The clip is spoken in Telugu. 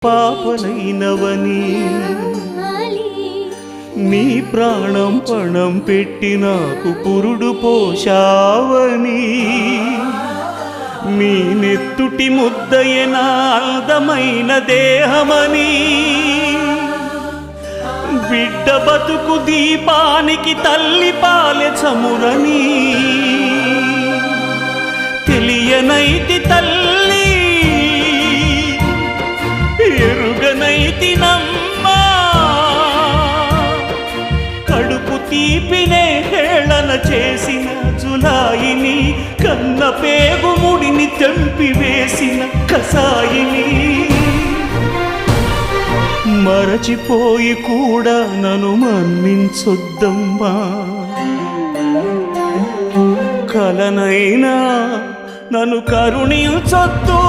పాపనైనవని నీ ప్రాణం పణం పెట్టి నాకు పురుడు పోషావని నీ నెత్తుటి ముద్దయన అందమైన దేహమని బిడ్డ బతుకు దీపానికి తల్లి పాలె చమురని తెలియనైతి తల్లి ఎరుగనైతి నమ్మా కడుపు తీపినే హేళన చేసిన జులాయిని కన్న పేగు ముడిని తెంపి వేసిన కసాయిని మరచిపోయి కూడా నన్ను మన్నించొద్దమ్మా కలనైనా నన్ను కరుణించొద్దు